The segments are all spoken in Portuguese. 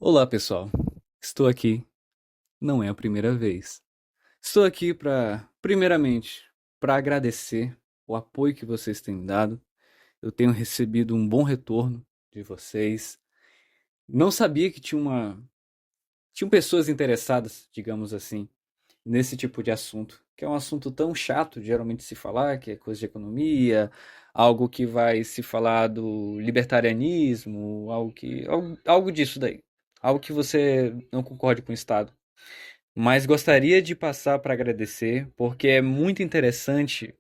Olá, pessoal. Estou aqui, não é a primeira vez. Estou aqui primeiramente, para agradecer o apoio que vocês têm dado. Eu tenho recebido um bom retorno de vocês. Não sabia que tinham pessoas interessadas, digamos assim, nesse tipo de assunto, que é um assunto tão chato, geralmente se falar, que é coisa de economia, algo que vai se falar do libertarianismo, algo disso daí. Algo que você não concorde com o Estado. Mas gostaria de passar para agradecer, porque é muito interessante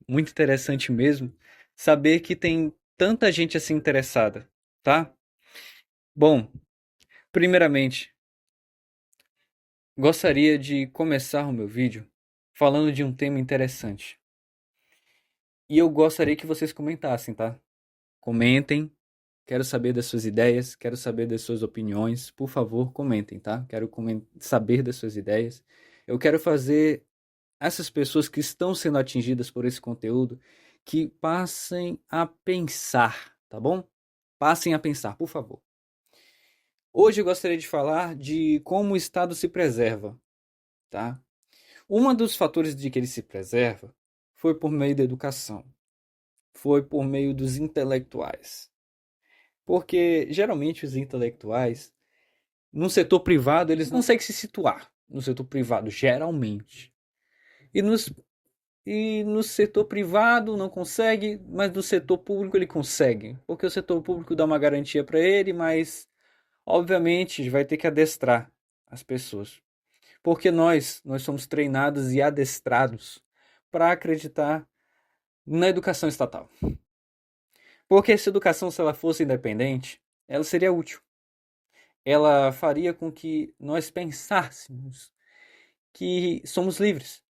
mesmo, saber que tem tanta gente assim interessada, tá? Bom, primeiramente, gostaria de começar o meu vídeo falando de um tema interessante. E eu gostaria que vocês comentassem, tá? Comentem, quero saber das suas ideias, quero saber das suas opiniões. Por favor, comentem, tá? Quero saber das suas ideias. Eu quero fazer essas pessoas que estão sendo atingidas por esse conteúdo que passem a pensar, tá bom? Passem a pensar, por favor. Hoje eu gostaria de falar de como o Estado se preserva, tá? Um dos fatores de que ele se preserva foi por meio da educação, foi por meio dos intelectuais. Porque geralmente os intelectuais, no setor privado, eles não conseguem se situar no setor privado, geralmente. E nos E no setor privado não consegue, mas no setor público ele consegue. Porque o setor público dá uma garantia para ele, mas obviamente vai ter que adestrar as pessoas. Porque nós somos treinados e adestrados para acreditar na educação estatal. Porque essa educação, se ela fosse independente, ela seria útil. Ela faria com que nós pensássemos que somos livres.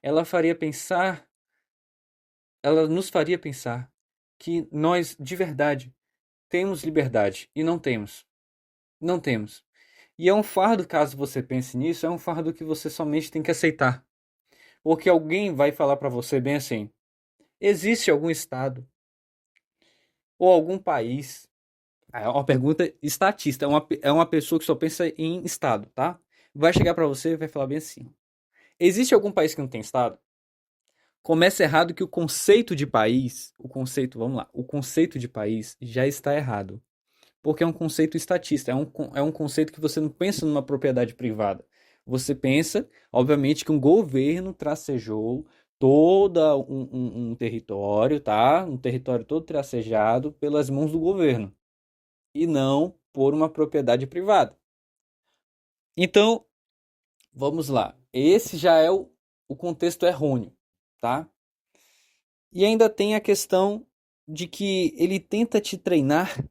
Ela faria pensar ela nos faria pensar que nós, de verdade, temos liberdade e não temos. Não temos. E é um fardo, caso você pense nisso, é um fardo que você somente tem que aceitar. Porque alguém vai falar para você bem assim: existe algum estado ou algum país? É uma pergunta estatista, é uma pessoa que só pensa em estado, tá? Vai chegar para você e vai falar bem assim: existe algum país que não tem estado? Começa errado que o conceito de país, vamos lá, o conceito de país já está errado. Porque é um conceito estatista, é um conceito que você não pensa numa propriedade privada. Você pensa, obviamente, que um governo tracejou todo um território, tá? Um território todo tracejado pelas mãos do governo e não por uma propriedade privada. Então, vamos lá. Esse já é o contexto errôneo, tá? E ainda tem a questão de que ele tenta te treinar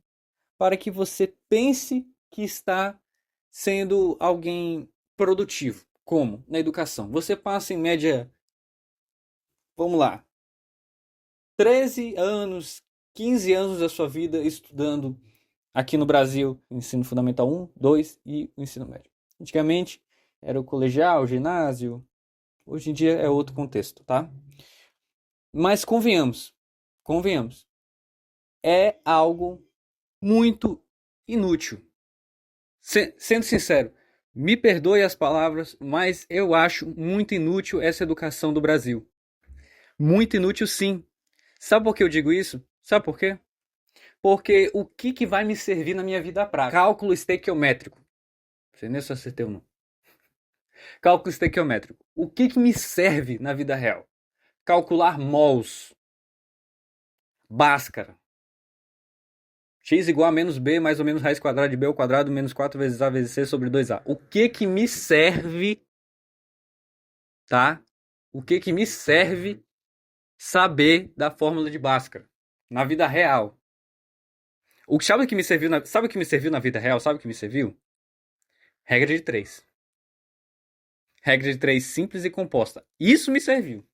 para que você pense que está sendo alguém produtivo. Como? Na educação. Você passa em média, vamos lá, 13 anos, 15 anos da sua vida estudando aqui no Brasil, ensino fundamental um, 2 e o ensino médio. Antigamente era o colegial, o ginásio, hoje em dia é outro contexto, tá? Mas convenhamos, é algo muito inútil. Sendo sincero, me perdoe as palavras, mas eu acho muito inútil essa educação do Brasil. Muito inútil, sim. Sabe por que eu digo isso? Sabe por quê? Porque o que vai me servir na minha vida prática? Cálculo estequiométrico. Não sei nem se eu acertei ou não. Cálculo estequiométrico. O que me serve na vida real? Calcular mols. Bhaskara. X igual a menos b mais ou menos raiz quadrada de b ao quadrado menos 4 vezes a vezes c sobre 2a. O que me serve, tá? O que me serve saber da fórmula de Bhaskara na vida real? Sabe o que me serviu na vida real? Sabe o que me serviu? Regra de 3. Regra de 3 simples e composta. Isso me serviu.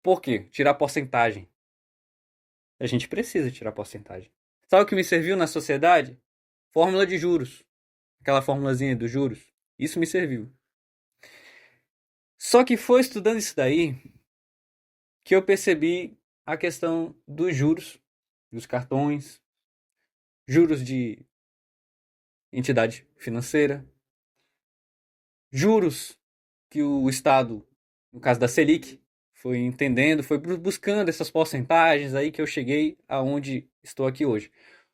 Por quê? Tirar porcentagem. A gente precisa tirar porcentagem. Sabe o que me serviu na sociedade? Fórmula de juros. Aquela formulazinha dos juros. Isso me serviu. Só que foi estudando isso daí que eu percebi a questão dos juros, dos cartões, juros de entidade financeira, juros que o Estado, no caso da Selic, foi entendendo, foi buscando essas porcentagens aí que eu cheguei aonde estou aqui hoje.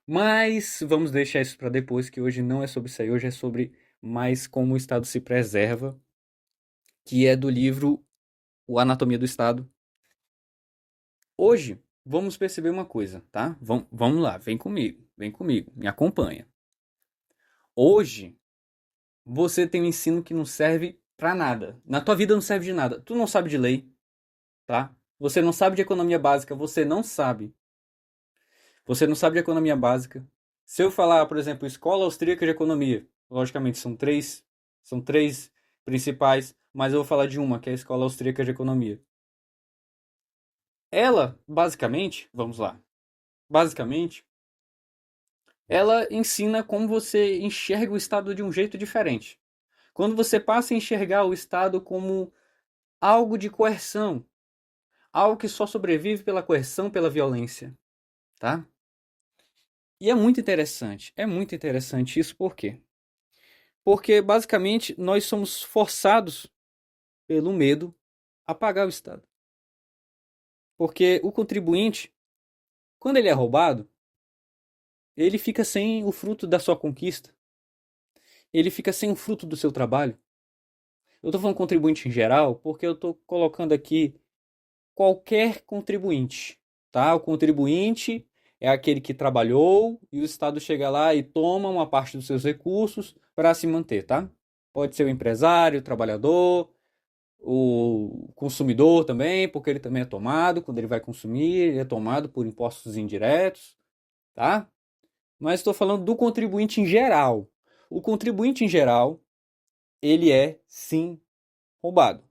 Mas vamos deixar isso para depois, que hoje não é sobre isso aí, hoje é sobre mais como o Estado se preserva, que é do livro O Anatomia do Estado. Hoje, vamos perceber uma coisa, tá? Vamos lá, vem comigo, me acompanha. Hoje, você tem um ensino que não serve pra nada. Na tua vida não serve de nada. Tu não sabe de lei, tá? Você não sabe de economia básica, você não sabe. Você não sabe de economia básica. Se eu falar, por exemplo, Escola Austríaca de Economia, logicamente são três principais, mas eu vou falar de uma, que é a Escola Austríaca de Economia. Ela, basicamente, vamos lá. Basicamente, ela ensina como você enxerga o Estado de um jeito diferente. Quando você passa a enxergar o Estado como algo de coerção, algo que só sobrevive pela coerção, pela violência, tá? E é muito interessante isso por quê? Porque basicamente nós somos forçados pelo medo a pagar o Estado. Porque o contribuinte, quando ele é roubado, ele fica sem o fruto da sua conquista, ele fica sem o fruto do seu trabalho. Eu estou falando contribuinte em geral porque eu estou colocando aqui qualquer contribuinte, tá? O contribuinte é aquele que trabalhou e o Estado chega lá e toma uma parte dos seus recursos para se manter, tá? Pode ser o empresário, o trabalhador, o consumidor também, porque ele também é tomado, quando ele vai consumir, ele é tomado por impostos indiretos, tá? Mas estou falando do contribuinte em geral. O contribuinte em geral, ele é sim roubado.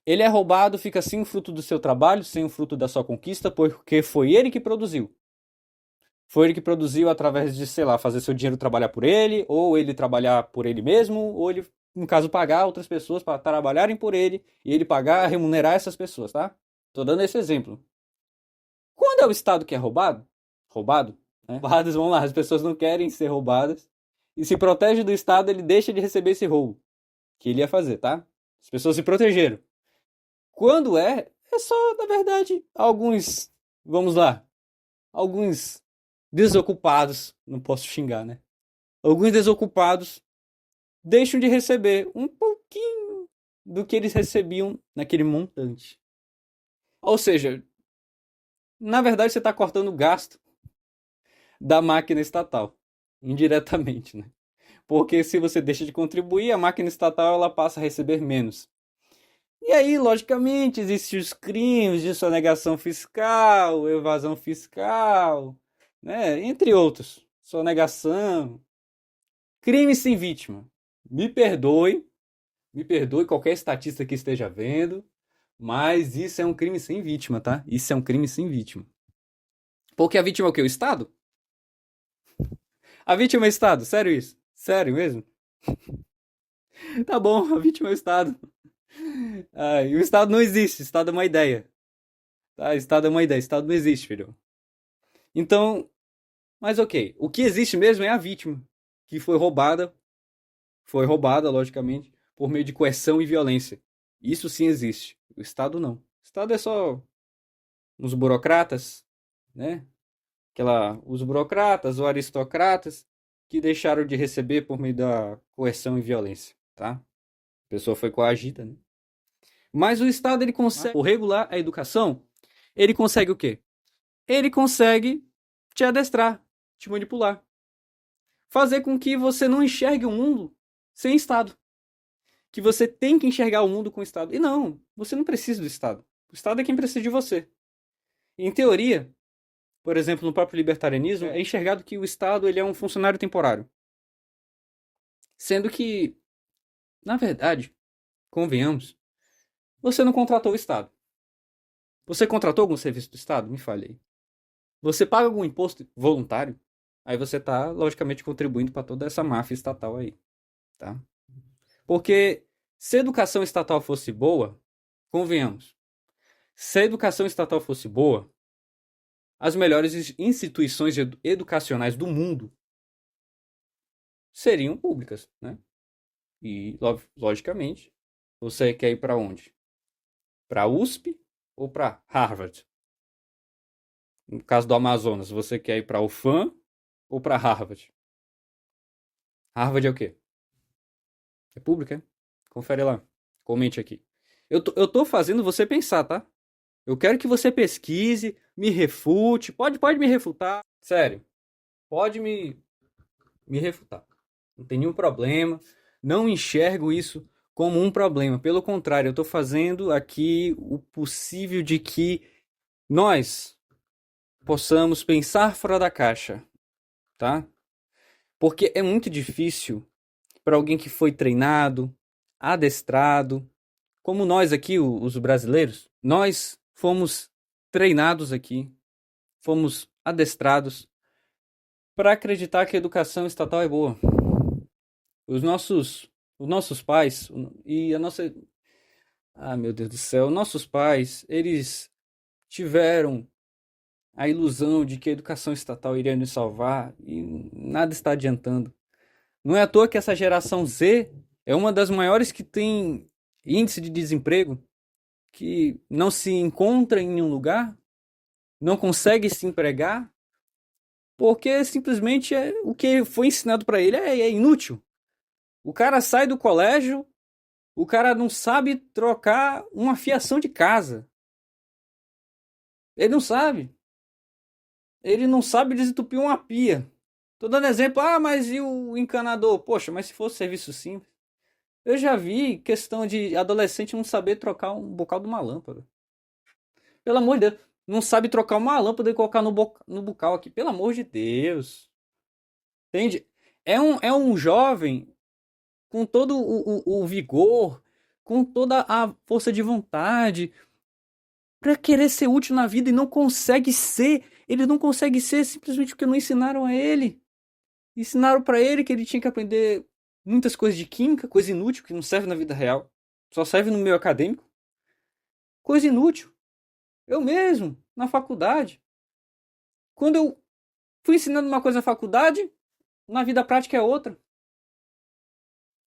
Ele é roubado, fica sem o fruto do seu trabalho, sem o fruto da sua conquista, porque foi ele que produziu. Foi ele que produziu através de, sei lá, fazer seu dinheiro trabalhar por ele, ou ele trabalhar por ele mesmo, ou ele, no caso, pagar outras pessoas para trabalharem por ele, e ele pagar, remunerar essas pessoas, tá? Tô dando esse exemplo. Quando é o Estado que é roubado, né? Roubadas, vamos lá, as pessoas não querem ser roubadas, e se protege do Estado, ele deixa de receber esse roubo, que ele ia fazer, tá? As pessoas se protegeram. Quando é só, na verdade, alguns, vamos lá, alguns desocupados, não posso xingar, né? Alguns desocupados deixam de receber um pouquinho do que eles recebiam naquele montante. Ou seja, na verdade você está cortando o gasto da máquina estatal, indiretamente, né? Porque se você deixa de contribuir, a máquina estatal ela passa a receber menos. E aí, logicamente, existem os crimes de sonegação fiscal, evasão fiscal, né? Entre outros. Sonegação. Crime sem vítima. Me perdoe, me perdoe qualquer estatista que esteja vendo, mas isso é um crime sem vítima, tá? Isso é um crime sem vítima. Porque a vítima é o quê? O Estado? A vítima é o Estado? Sério isso? Sério mesmo? Tá bom, a vítima é o Estado. Ah, e o Estado não existe, o Estado é uma ideia. Tá? O Estado é uma ideia, o Estado não existe, filho. Então, mas ok, o que existe mesmo é a vítima, que foi roubada, logicamente, por meio de coerção e violência. Isso sim existe. O Estado não. O Estado é só uns burocratas, né? Os burocratas ou aristocratas que deixaram de receber por meio da coerção e violência, tá? A pessoa foi coagida, né? Mas o Estado ele consegue, por regular a educação, ele consegue o quê? Ele consegue te adestrar, te manipular, fazer com que você não enxergue o mundo sem Estado. Que você tem que enxergar o mundo com o Estado. E não, você não precisa do Estado. O Estado é quem precisa de você. Em teoria, por exemplo, no próprio libertarianismo, é enxergado que o Estado ele é um funcionário temporário. Sendo que, na verdade, convenhamos, você não contratou o Estado. Você contratou algum serviço do Estado? Me fale aí. Você paga algum imposto voluntário? Aí você está, logicamente, contribuindo para toda essa máfia estatal aí. Tá? Porque se a educação estatal fosse boa, convenhamos, se a educação estatal fosse boa, as melhores instituições educacionais do mundo seriam públicas, né? E, logicamente, você quer ir para onde? Para a USP ou para Harvard? No caso do Amazonas, você quer ir para o FAM ou para Harvard? Harvard é o quê? É pública, é? Confere lá. Comente aqui. Eu tô fazendo você pensar, tá? Eu quero que você pesquise, me refute. Pode me refutar. Sério. Pode me refutar. Não tem nenhum problema. Não enxergo isso como um problema. Pelo contrário, eu estou fazendo aqui o possível de que nós possamos pensar fora da caixa, tá? Porque é muito difícil para alguém que foi treinado, adestrado, como nós aqui, os brasileiros, nós fomos treinados aqui, fomos adestrados para acreditar que a educação estatal é boa. Os nossos pais e a nossa, ah, meu Deus do céu, nossos pais, eles tiveram a ilusão de que a educação estatal iria nos salvar e nada está adiantando. Não é à toa que essa geração Z é uma das maiores que tem índice de desemprego, que não se encontra em nenhum lugar, não consegue se empregar, porque simplesmente o que foi ensinado para ele é inútil. O cara sai do colégio, o cara não sabe trocar uma fiação de casa. Ele não sabe. Ele não sabe desentupir uma pia. Tô dando exemplo, mas e o encanador? Poxa, mas se fosse serviço simples. Eu já vi questão de adolescente não saber trocar um bocal de uma lâmpada. Pelo amor de Deus. Não sabe trocar uma lâmpada e colocar no bocal aqui. Pelo amor de Deus. Entende? É um jovem com todo o vigor, com toda a força de vontade, para querer ser útil na vida e não consegue ser. Ele não consegue ser simplesmente porque não ensinaram a ele. Ensinaram para ele que ele tinha que aprender muitas coisas de química, coisa inútil que não serve na vida real, só serve no meio acadêmico. Coisa inútil. Eu mesmo, na faculdade, quando eu fui ensinando uma coisa na faculdade, na vida prática é outra.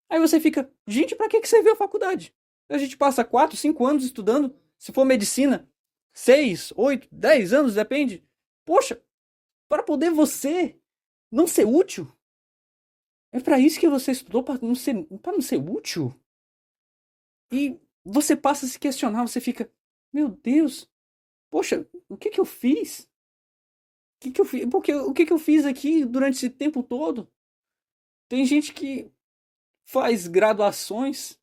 Aí você fica, gente, para que serviu a faculdade? A gente passa 4, 5 anos estudando, se for medicina, 6, 8, 10 anos, depende. Poxa, para poder você não ser útil? É para isso que você estudou, para não ser útil? E você passa a se questionar, você fica, meu Deus, poxa, o que que eu fiz? O que que eu fiz? Porque o que que eu fiz aqui durante esse tempo todo? Tem gente que faz graduações,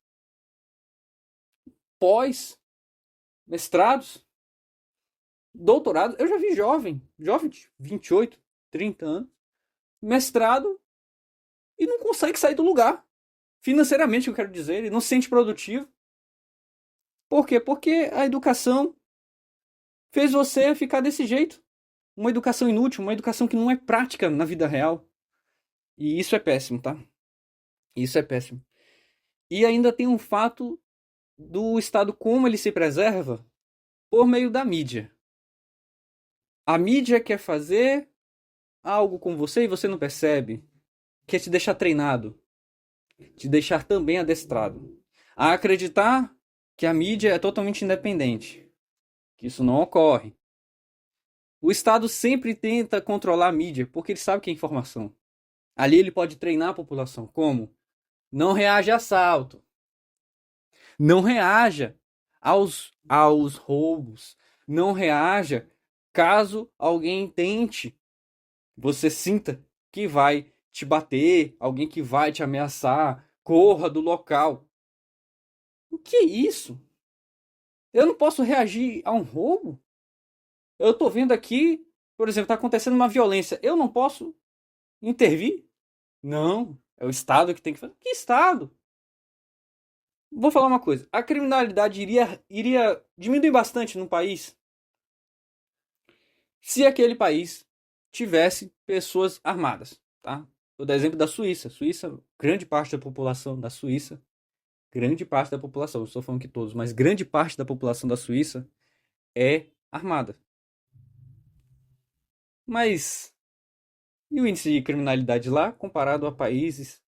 pós, mestrados, doutorado. Eu já vi jovem de 28, 30 anos, mestrado e não consegue sair do lugar. Financeiramente, eu quero dizer, ele não se sente produtivo. Por quê? Porque a educação fez você ficar desse jeito. Uma educação inútil, uma educação que não é prática na vida real. E isso é péssimo, tá? Isso é péssimo. E ainda tem um fato do Estado como ele se preserva por meio da mídia. A mídia quer fazer algo com você e você não percebe. Quer te deixar treinado, te deixar também adestrado. A acreditar que a mídia é totalmente independente. Que isso não ocorre. O Estado sempre tenta controlar a mídia, porque ele sabe que é informação. Ali ele pode treinar a população. Como? Não reage a assalto. Não reaja aos roubos. Não reaja caso alguém tente. Você sinta que vai te bater, alguém que vai te ameaçar. Corra do local. O que é isso? Eu não posso reagir a um roubo? Eu tô vendo aqui, por exemplo, tá acontecendo uma violência. Eu não posso intervir? Não. É o Estado que tem que fazer. Que Estado? Vou falar uma coisa. A criminalidade iria diminuir bastante no país se aquele país tivesse pessoas armadas, tá? Vou dar exemplo da Suíça. Suíça, grande parte da população da Suíça, grande parte da população, não estou falando que todos, mas grande parte da população da Suíça é armada. Mas E o índice de criminalidade lá comparado a países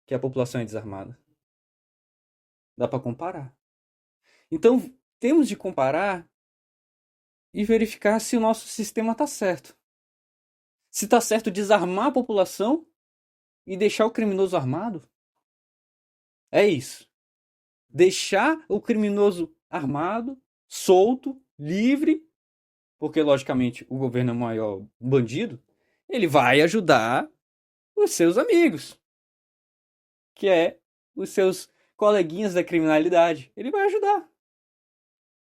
que a população é desarmada. Dá para comparar. Então, temos de comparar e verificar se o nosso sistema está certo. Se está certo desarmar a população e deixar o criminoso armado. É isso. Deixar o criminoso armado, solto, livre, porque logicamente o governo é o maior bandido, ele vai ajudar os seus amigos, que é os seus coleguinhas da criminalidade. Ele vai ajudar.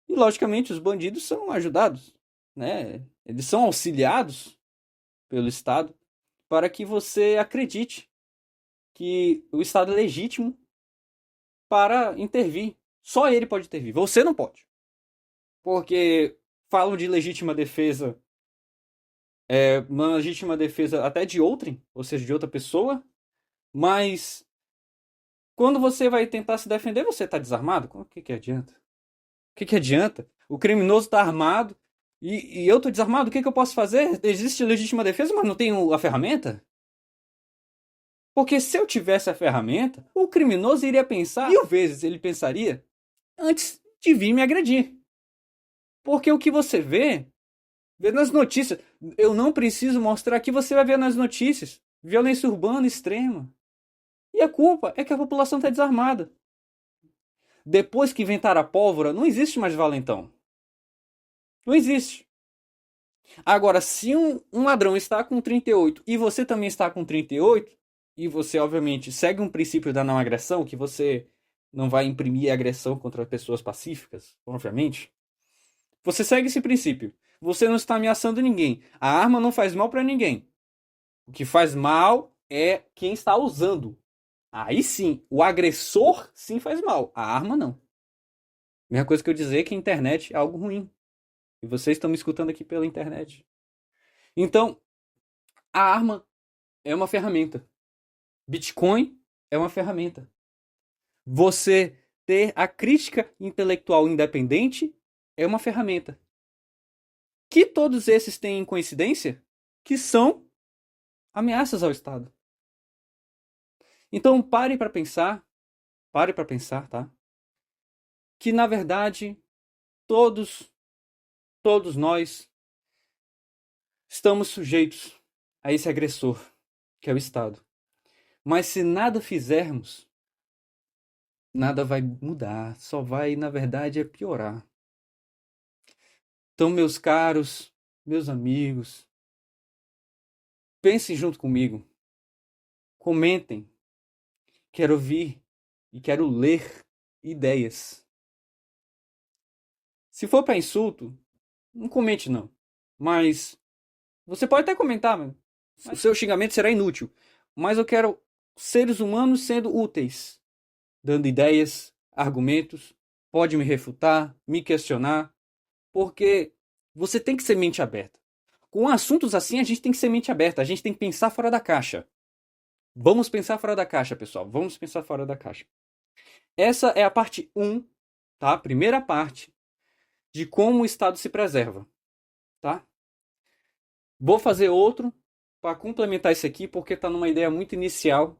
E logicamente os bandidos são ajudados, né? Eles são auxiliados pelo Estado para que você acredite que o Estado é legítimo para intervir. Só ele pode intervir. Você não pode. Porque falam de legítima defesa, uma legítima defesa até de outrem, ou seja, de outra pessoa, mas quando você vai tentar se defender, você está desarmado? O que adianta? O que adianta? O criminoso está armado e eu estou desarmado. O que eu posso fazer? Existe legítima defesa, mas não tenho a ferramenta? Porque se eu tivesse a ferramenta, o criminoso iria pensar 1000 vezes, ele pensaria, antes de vir me agredir. Porque o que você vê nas notícias, eu não preciso mostrar aqui, você vai ver nas notícias, violência urbana extrema. E a culpa é que a população está desarmada. Depois que inventaram a pólvora, não existe mais valentão. Não existe. Agora, se um ladrão está com 38 e você também está com 38, e você, obviamente, segue um princípio da não agressão, que você não vai imprimir agressão contra pessoas pacíficas, obviamente, você segue esse princípio. Você não está ameaçando ninguém. A arma não faz mal para ninguém. O que faz mal é quem está usando. Aí sim, o agressor sim faz mal. A arma não. Mesma coisa que eu dizer que a internet é algo ruim. E vocês estão me escutando aqui pela internet. Então, a arma é uma ferramenta. Bitcoin é uma ferramenta. Você ter a crítica intelectual independente é uma ferramenta. Que todos esses têm coincidência? Que são ameaças ao Estado. Então pare para pensar, tá? Que na verdade todos nós estamos sujeitos a esse agressor, que é o Estado. Mas se nada fizermos, nada vai mudar, só vai, na verdade, piorar. Então, meus caros, meus amigos, pensem junto comigo, comentem, quero ouvir e quero ler ideias. Se for para insulto, não comente não, mas você pode até comentar, mas o seu xingamento será inútil. Mas eu quero seres humanos sendo úteis, dando ideias, argumentos, pode me refutar, me questionar, porque você tem que ser mente aberta. Com assuntos assim, a gente tem que ser mente aberta, a gente tem que pensar fora da caixa. Vamos pensar fora da caixa, pessoal. Vamos pensar fora da caixa. Essa é a parte 1, tá? A primeira parte de como o Estado se preserva, tá? Vou fazer outro para complementar isso aqui, porque está numa ideia muito inicial.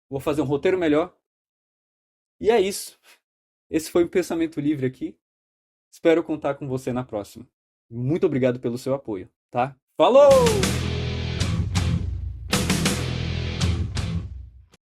Vou fazer um roteiro melhor. E é isso. Esse foi o Pensamento Livre aqui. Espero contar com você na próxima. Muito obrigado pelo seu apoio, tá? Falou!